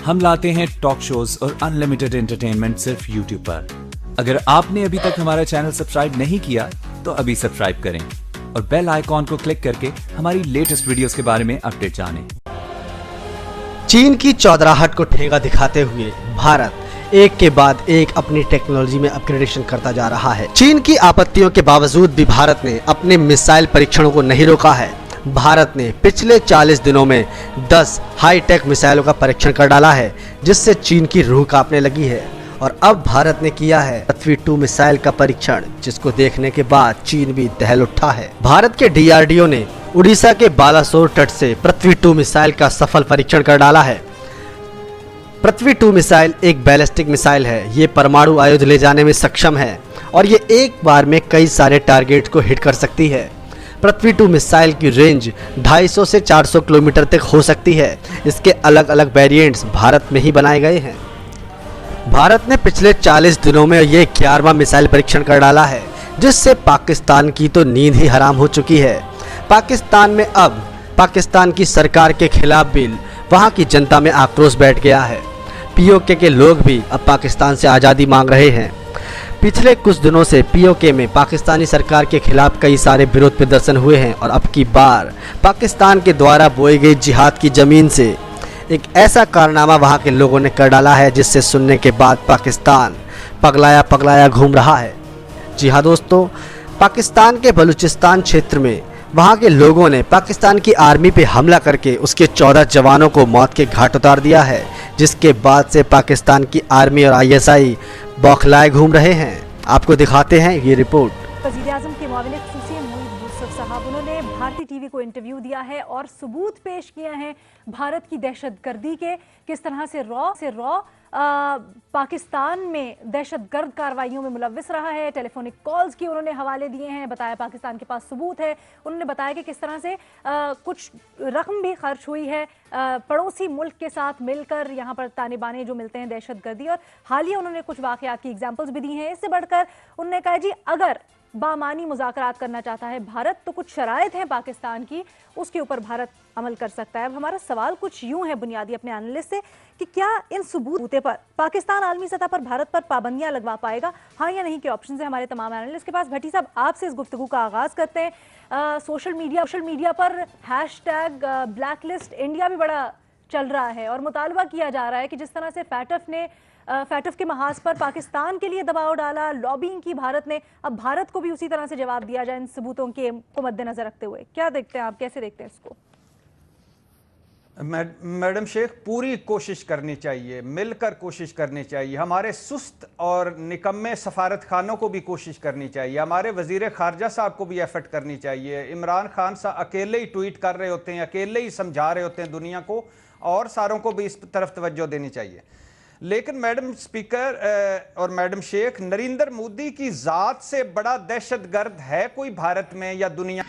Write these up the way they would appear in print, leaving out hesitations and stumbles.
हम लाते हैं talk shows और अनलिमिटेड एंटरटेनमेंट सिर्फ यूट्यूब पर। अगर आपने अभी तक हमारा चैनल सब्सक्राइब नहीं किया तो अभी सब्सक्राइब करें और बेल आइकॉन को क्लिक करके हमारी लेटेस्ट वीडियोस के बारे में अपडेट जानें। चीन की चौधराहट को ठेगा दिखाते हुए भारत एक के बाद एक अपनी टेक्नोलॉजी में अपग्रेडेशन करता जा रहा है। चीन की आपत्तियों के बावजूद भी भारत ने अपने मिसाइल परीक्षणों को नहीं रोका है। भारत ने पिछले 40 दिनों में 10 हाईटेक मिसाइलों का परीक्षण कर डाला है, जिससे चीन की रूह कांपने लगी है। और अब भारत ने किया है पृथ्वी 2 मिसाइल का परीक्षण, जिसको देखने के बाद चीन भी दहल उठा है। भारत के DRDO ने उड़ीसा के बालासोर तट से पृथ्वी 2 मिसाइल का सफल परीक्षण कर डाला है। पृथ्वी 2 मिसाइल एक बैलिस्टिक मिसाइल है। ये परमाणु आयुध ले जाने में सक्षम है और ये एक बार में कई सारे टारगेट को हिट कर सकती है। पृथ्वी 2 मिसाइल की रेंज 250 से 400 किलोमीटर तक हो सकती है। इसके अलग अलग वेरिएंट्स भारत में ही बनाए गए हैं। भारत ने पिछले 40 दिनों में ये 11वां मिसाइल परीक्षण कर डाला है, जिससे पाकिस्तान की तो नींद ही हराम हो चुकी है। पाकिस्तान में अब पाकिस्तान की सरकार के खिलाफ भी वहां की जनता में आक्रोश बैठ गया है। POK के लोग भी अब पाकिस्तान से आज़ादी मांग रहे हैं। पिछले कुछ दिनों से POK में पाकिस्तानी सरकार के खिलाफ कई सारे विरोध प्रदर्शन हुए हैं और अब की बार पाकिस्तान के द्वारा बोई गई जिहाद की ज़मीन से एक ऐसा कारनामा वहां के लोगों ने कर डाला है, जिससे सुनने के बाद पाकिस्तान पगलाया पगलाया घूम रहा है। जी हाँ दोस्तों, पाकिस्तान के बलूचिस्तान क्षेत्र में वहां के लोगों ने पाकिस्तान की आर्मी पे हमला करके उसके 14 जवानों को मौत के घाट उतार दिया है, जिसके बाद से पाकिस्तान की आर्मी और ISI बौखलाए घूम रहे हैं। आपको दिखाते हैं ये रिपोर्ट। वज़ीर-ए-आज़म के मुआविन ख़ुसूसी मोईद यूसुफ साहब, उन्होंने भारतीय TV को इंटरव्यू दिया है और सबूत पेश किए हैं भारत की दहशतगर्दी के, किस तरह से रॉ पाकिस्तान में दहशतगर्द कार्रवाइयों में मुलव्विस रहा है। टेलीफोनिक कॉल्स की उन्होंने हवाले दिए हैं, बताया पाकिस्तान के पास सबूत है। उन्होंने बताया कि किस तरह से कुछ रकम भी खर्च हुई है पड़ोसी मुल्क के साथ मिलकर यहाँ पर ताने बाने जो मिलते हैं दहशतगर्दी। और हालिया उन्होंने कुछ वाक़यात की एग्जाम्पल्स भी दी हैं। इससे बढ़कर उन्होंने कहा जी अगर बामानी मुज़ाकरात करना चाहता है भारत तो कुछ शराइत हैं पाकिस्तान की, उसके ऊपर भारत अमल कर सकता है। अब हमारा सवाल कुछ यूं है बुनियादी अपने एनालिस्ट से कि क्या इन सबूतों पर पाकिस्तान आलमी सतह पर भारत पर पाबंदियां लगवा पाएगा, हाँ या नहीं के ऑप्शन है हमारे तमाम एनालिस्ट के पास। भट्टी साहब, आपसे इस गुफ्तगू का आगाज़ करते हैं। सोशल मीडिया पर हैशटैग ब्लैकलिस्ट इंडिया भी बड़ा चल रहा है और मुतालबा किया जा रहा है कि जिस तरह से फैटफ के महाज पर पाकिस्तान के लिए दबाव डाला, लॉबिंग की भारत ने, अब भारत को भी उसी तरह से जवाब दिया जाए इन सबूतों के को मद्देनजर रखते हुए। क्या देखते हैं आप, कैसे देखते हैं इसको? मैडम शेख, पूरी कोशिश करनी चाहिए, मिलकर कोशिश करनी चाहिए। हमारे सुस्त और निकम्मे सफारत खानों को भी कोशिश करनी चाहिए, हमारे वजीर खारजा साहब को भी एफर्ट करनी चाहिए। इमरान खान साहब अकेले ही ट्वीट कर रहे होते हैं, अकेले ही समझा रहे होते हैं दुनिया को, और सारों को भी इस तरफ तवज्जो देनी चाहिए। लेकिन मैडम स्पीकर और मैडम शेख, नरेंद्र मोदी की जात से बड़ा दहशतगर्द है कोई भारत में या दुनिया?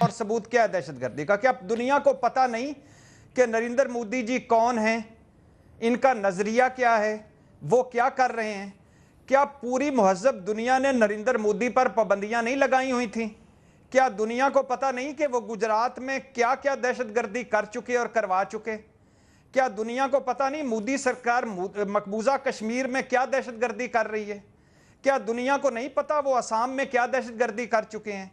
और सबूत क्या है दहशतगर्दी का? क्या दुनिया को पता नहीं कि नरेंद्र मोदी जी कौन हैं, इनका नजरिया क्या है, वो क्या कर रहे हैं? क्या पूरी महज़ब दुनिया ने नरेंद्र मोदी पर पाबंदियां नहीं लगाई हुई थी? क्या दुनिया को पता नहीं कि वो गुजरात में क्या क्या दहशतगर्दी कर चुके और करवा चुके? क्या दुनिया को पता नहीं मोदी सरकार मकबूजा कश्मीर में क्या दहशतगर्दी कर रही है? क्या दुनिया को नहीं पता वो असम में क्या दहशतगर्दी कर चुके हैं?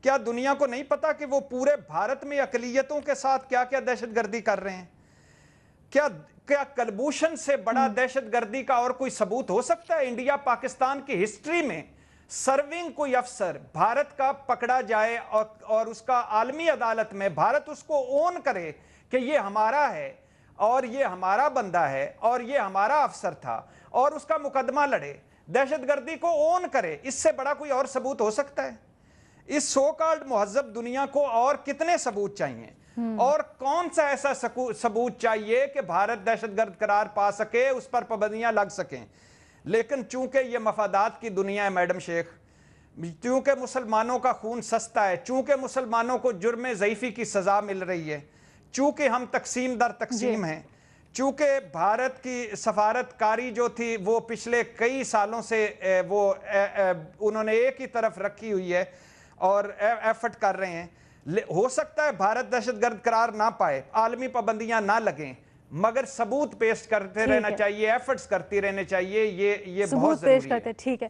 क्या दुनिया को नहीं पता कि वो पूरे भारत में अकलियतों के साथ क्या क्या दहशतगर्दी कर रहे हैं? क्या कलभूषण से बड़ा दहशतगर्दी का और कोई सबूत हो सकता है? इंडिया पाकिस्तान की हिस्ट्री में सर्विंग कोई अफसर भारत का पकड़ा जाए और उसका आलमी अदालत में भारत उसको ओन करे कि ये हमारा है और ये हमारा बंदा है और ये हमारा अफसर था, और उसका मुकदमा लड़े, दहशतगर्दी को ओन करे, इससे बड़ा कोई और सबूत हो सकता है? इस सो कॉल्ड मुहज़्ज़ब दुनिया को और कितने सबूत चाहिए? और कौन सा ऐसा सबूत चाहिए कि भारत दहशतगर्द करार पा सके, उस पर पाबंदियां लग सकें? लेकिन चूंकि ये मफादात की दुनिया है मैडम शेख, चूंकि मुसलमानों का खून सस्ता है, चूंकि मुसलमानों को जुर्म ज़ईफ़ी की सज़ा मिल रही है, चूंकि हम तकसीम दर तकसीम हैं, चूंकि भारत की सफारतकारी जो थी वो पिछले कई सालों से उन्होंने एक ही तरफ रखी हुई है और एफर्ट कर रहे हैं, हो सकता है भारत दहशतगर्द करार ना पाए, आलमी पाबंदियां ना लगें, मगर सबूत पेश करते रहना चाहिए, एफर्ट्स करती रहने चाहिए। ये बहुत जरूरी है। ठीक है।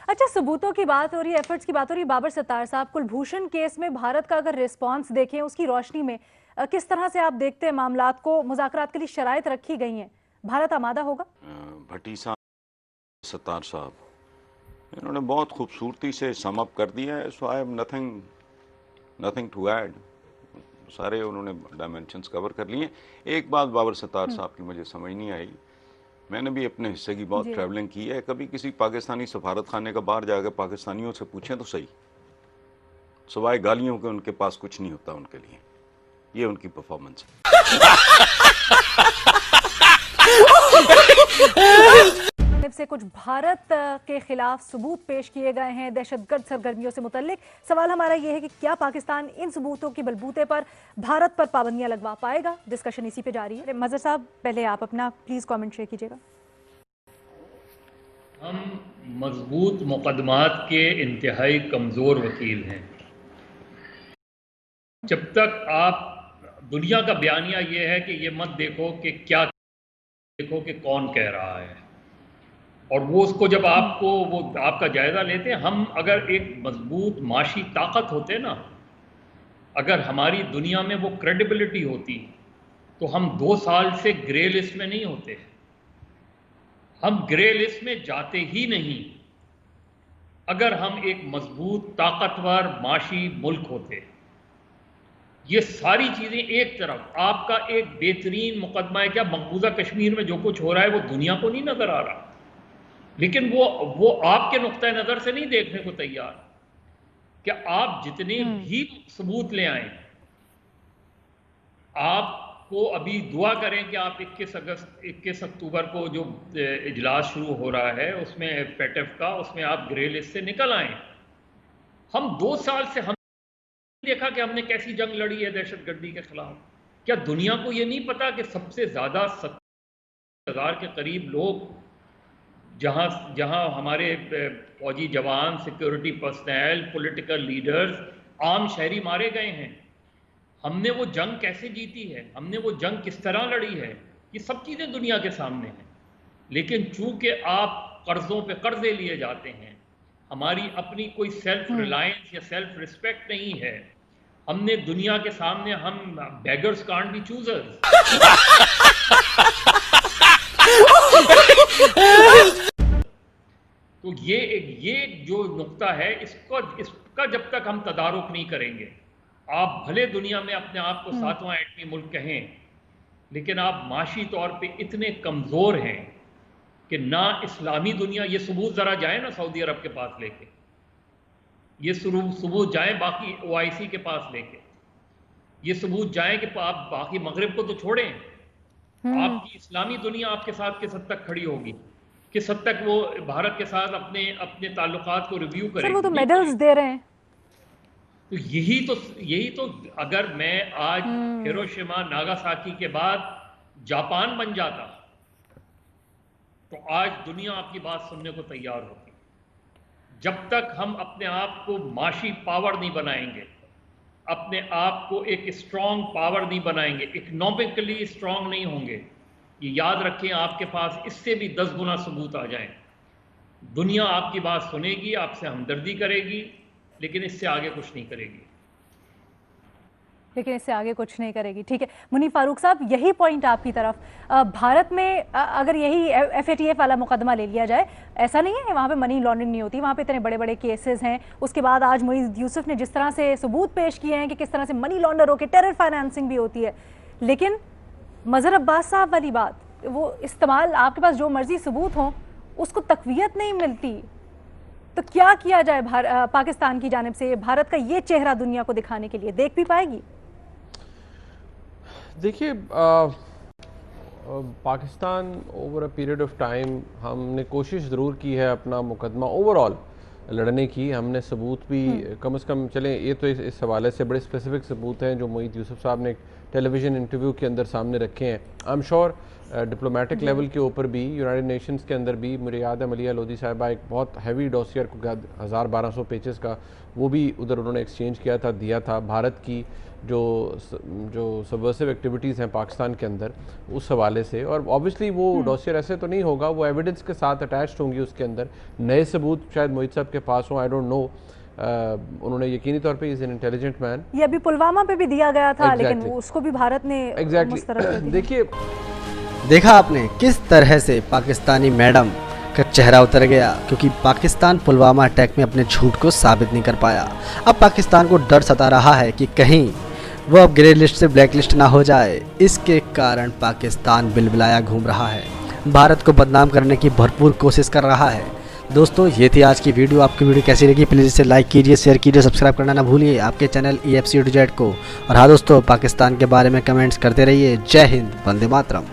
अच्छा, सबूतों की बात हो रही है, एफर्ट्स की बात हो रही है। बाबर सत्तार साहब, कुलभूषण केस में भारत का अगर रिस्पांस देखें, उसकी रोशनी में किस तरह से आप देखते हैं मामलात को? मुज़ाकरात के लिए शराइत रखी गई हैं, भारत आमादा होगा? भट्टी साहब, सत्तार साहब, इन्होंने बहुत खूबसूरती से सम अप कर दिया है। So I have nothing to add. सारे उन्होंने डायमेंशंस कवर कर लिए। एक बात बाबर सत्तार साहब की मुझे समझ नहीं आई, मैंने भी अपने हिस्से की बहुत ट्रैवलिंग की है। कभी किसी पाकिस्तानी सफारत खाने का बाहर जाकर पाकिस्तानियों से पूछें तो सही, सिवाय गालियों के उनके पास कुछ नहीं होता उनके लिए। ये उनकी परफॉर्मेंस है। से कुछ भारत के खिलाफ सबूत पेश किए गए हैं दहशतगर्द सरगर्मियों से मुतल्लिक। सवाल हमारा यह है कि क्या पाकिस्तान इन सबूतों के बलबूते पर भारत पर पाबंदियां लगवा पाएगा? डिस्कशन इसी पे जारी है। मजहर साहब, पहले आप अपना प्लीज कमेंट शेयर कीजिएगा। हम मजबूत मुकदमात के इंतहाई कमजोर वकील हैं। जब तक आप, दुनिया का बयानिया ये है कि ये मत देखो कि क्या, देखो कि कौन कह रहा है, और वो उसको जब आपको वो आपका जायजा लेते हैं। हम अगर एक मजबूत माशी ताकत होते ना, अगर हमारी दुनिया में वो क्रेडिबिलिटी होती, तो हम 2 साल से ग्रे लिस्ट में नहीं होते। हम ग्रे लिस्ट में जाते ही नहीं अगर हम एक मजबूत ताकतवर माशी मुल्क होते। ये सारी चीजें एक तरफ, आपका एक बेहतरीन मुकदमा है, क्या मकबूजा कश्मीर में जो कुछ हो रहा है वो दुनिया को नहीं नजर आ रहा, लेकिन वो आपके नुक्ता नजर से नहीं देखने को तैयार। कि आप जितने भी सबूत ले आए, आपको अभी दुआ करें कि आप 21 अक्टूबर को जो इजलास शुरू हो रहा है उसमें पेटेफ का, उसमें आप ग्रे लिस्ट से निकल आए। हम 2 साल से हम देखा कि हमने कैसी जंग लड़ी है दहशतगर्दी के खिलाफ। क्या दुनिया को यह नहीं पता कि सबसे ज्यादा 70,000 के करीब लोग, जहां हमारे फौजी जवान, सिक्योरिटी पर्सनल, पॉलिटिकल लीडर्स, आम शहरी मारे गए हैं। हमने वो जंग कैसे जीती है, हमने वो जंग किस तरह लड़ी है, ये सब चीज़ें दुनिया के सामने हैं। लेकिन चूंकि आप कर्जों पे कर्जे लिए जाते हैं, हमारी अपनी कोई सेल्फ रिलायंस या सेल्फ रिस्पेक्ट नहीं है। हमने दुनिया के सामने, हम बेगर्स कांट बी चूजर्स। तो ये जो नुक्ता है, इसका जब तक हम तदारुक नहीं करेंगे, आप भले दुनिया में अपने आप को 7वां एटमी मुल्क कहें, लेकिन आप माशी तौर पे इतने कमजोर हैं कि ना इस्लामी दुनिया, ये सबूत जरा जाए ना सऊदी अरब के पास लेके, ये सबूत जाए बाकी OIC के पास लेके, ये सबूत जाए कि आप बाकी मगरिब को तो छोड़ें, आपकी इस्लामी दुनिया आपके साथ किस हद तक खड़ी होगी, किस हद तक वो भारत के साथ अपने ताल्लुकात को रिव्यू करें। सर, वो तो मेडल्स दे रहे हैं। तो यही तो अगर मैं आज हिरोशिमा नागासाकी के बाद जापान बन जाता, तो आज दुनिया आपकी बात सुनने को तैयार होती। जब तक हम अपने आप को माशी पावर नहीं बनाएंगे, अपने आप को एक स्ट्रांग पावर नहीं बनाएंगे, इकोनॉमिकली स्ट्रांग नहीं होंगे, ये याद रखें, आपके पास इससे भी 10 गुना सबूत आ जाएं, दुनिया आपकी बात सुनेगी, आपसे हमदर्दी करेगी, लेकिन इससे आगे कुछ नहीं करेगी। ठीक है मुनीफ फारूक साहब, यही पॉइंट आपकी तरफ, भारत में अगर यही FATF वाला मुकदमा ले लिया जाए, ऐसा नहीं है वहाँ पे मनी लॉन्ड्रिंग नहीं होती, वहाँ पे इतने बड़े बड़े केसेस हैं। उसके बाद आज मोईज यूसुफ ने जिस तरह से सबूत पेश किए हैं कि किस तरह से मनी लॉन्डर होकर टेरर फाइनेंसिंग भी होती है, लेकिन मजहर अब्बास साहब वाली बात, वो इस्तेमाल, आपके पास जो मर्जी सबूत हो, उसको तकवीयत नहीं मिलती। तो क्या किया जाए पाकिस्तान की जानिब से भारत का ये चेहरा दुनिया को दिखाने के लिए? देख भी पाएगी? देखिए, Pakistan over a period of time हमने कोशिश ज़रूर की है अपना मुकदमा ओवरऑल लड़ने की। हमने सबूत भी कम से कम, चलें ये तो इस हवाले से बड़े स्पेसिफिक सबूत हैं जो मोईद यूसुफ साहब ने टेलीविज़न इंटरव्यू के अंदर सामने रखे हैं। I am sure diplomatic level के ऊपर भी, यूनाइटेड नेशंस के अंदर भी, मुझे याद है मलिया लोधी साहिबा एक बहुत हैवी डॉसियर को 1000-1200 पेजेस का वो भी उधर उन्होंने एक्सचेंज किया था, दिया था। भारत की जो सबवर्सिव एक्टिविटीज़ हैं पाकिस्तान के अंदर उस हवाले से, और ऑब्वियसली वो डॉसियर ऐसे तो नहीं होगा, वो एविडेंस के साथ अटैच्ड होंगी, उसके अंदर नए सबूत शायद मोहित साहब के पास हों, आई डोंट नो। उन्होंने यकीनी तौर पे इज़ एन इंटेलिजेंट मैन। ये अभी पुलवामा पे भी दिया गया था, लेकिन उसको भी भारत ने मुस्तरद कर दिया। देखिए, देखा आपने किस तरह से पाकिस्तानी मैडम का चेहरा उतर गया, क्योंकि पाकिस्तान पुलवामा अटैक में अपने झूठ को साबित नहीं कर पाया। अब पाकिस्तान को डर सता रहा है कि कहीं वो अब ग्रे लिस्ट से ब्लैक लिस्ट ना हो जाए। इसके कारण पाकिस्तान बिलबिलाया घूम रहा है, भारत को बदनाम करने की भरपूर कोशिश कर रहा है। दोस्तों, ये थी आज की वीडियो। आपकी वीडियो कैसी लगी प्लीज़ इसे लाइक कीजिए, शेयर कीजिए, सब्सक्राइब करना ना भूलिए आपके चैनल EFC to Z को। और हाँ दोस्तों, पाकिस्तान के बारे में कमेंट्स करते रहिए। जय हिंद, वंदे मातरम।